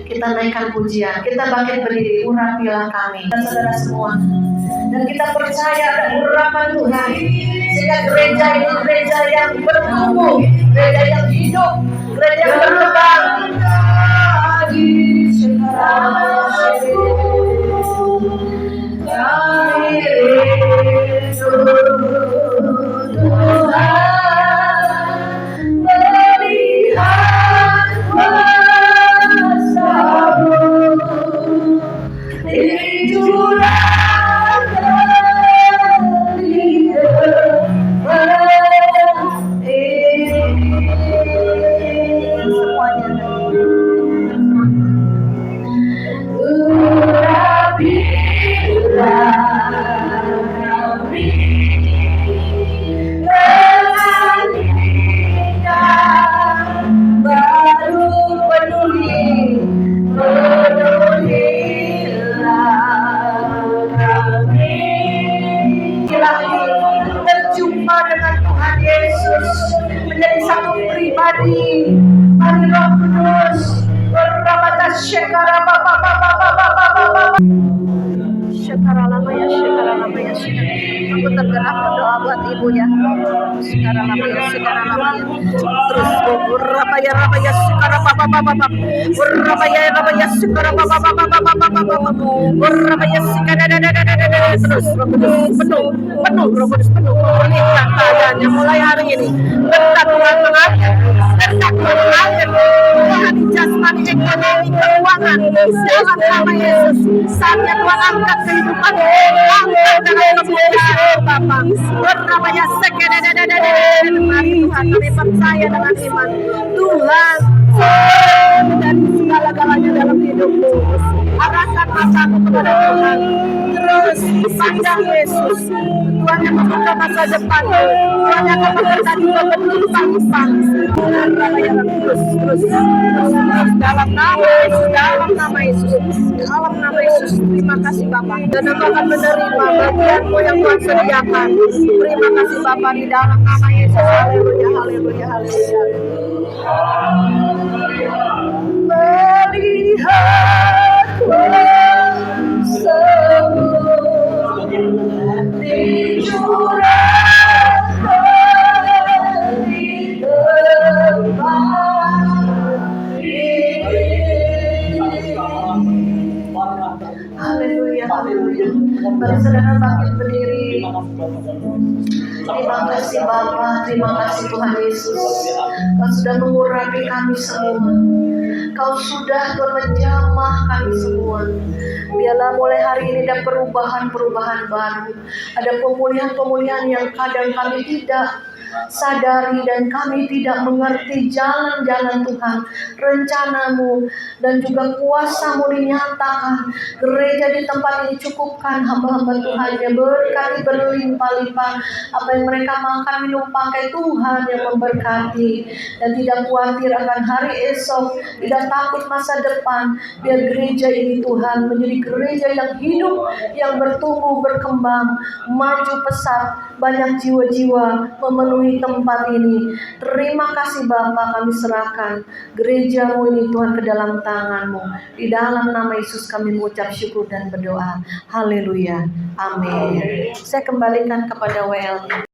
Kita naikkan pujian, kita bangkit berdiri, urapilah kami, dan saudara semua. Dan kita percaya dan urapan Tuhan, sehingga gereja ini gereja yang bertumbuh, gereja yang hidup, gereja yang berkembang. Berjumpa dengan Tuhan Yesus menjadi satu pribadi. Mari Roh Kudus berrabata syekara bapa. Syekara lama ya. Aku tergerak berdoa buat ibu ya. Syekara lama ya. Terus berrabaya syekara bapa. Berrabaya syekara bapa. Berrabaya syekara terus Roh Kudus penuh Roh Kudus penuh pulihkan keadaannya mulai hari ini. Berkat Tuhan mengalir, Tuhan jasmani, ekonomi, keuangan dalam nama Yesus. Saatnya Tuhan angkat kehidupan, angkat dengan kemuliaan Bapa. Bernamanya mari Tuhan, kami percaya dengan iman Tuhan dari segala-galanya dalam hidupmu. Arahkan matamu kepada Tuhan, terus pandang Yesus. Tuhan yang membuka masa depan, Tuhan yang akan memberkati penumpang. Terus dalam nama Yesus, terima kasih Bapa. Dan Engkau akan menerima bagianmu yang Tuhan sediakan. Terima kasih Bapa di dalam nama Yesus. Haleluya. Melihat kuasa dicurahkan di tempat ini. Haleluya. Mari saudara bangkit berdiri. Terima kasih Bapa, terima kasih Tuhan Yesus. Kau sudah mengurapi kami semua. Kau sudah menjamah kami semua. Biarlah mulai hari ini ada perubahan-perubahan baru. Ada pemulihan-pemulihan yang kadang kami tidak sadari dan kami tidak mengerti jalan-jalan Tuhan, rencanamu dan juga kuasamu dinyatakan. Gereja di tempat ini cukupkan hamba-hamba Tuhan yang berkati berlimpah-limpah. Apa yang mereka makan minum pakai Tuhan yang memberkati, dan tidak khawatir akan hari esok, tidak takut masa depan. Biar gereja ini Tuhan menjadi gereja yang hidup, yang bertumbuh berkembang, maju pesat, banyak jiwa-jiwa memenuhi tempat ini. Terima kasih Bapa, kami serahkan gerejamu ini Tuhan ke dalam tangan-Mu. Di dalam nama Yesus kami mengucap syukur dan berdoa. Haleluya. Amin. Saya kembalikan kepada WL.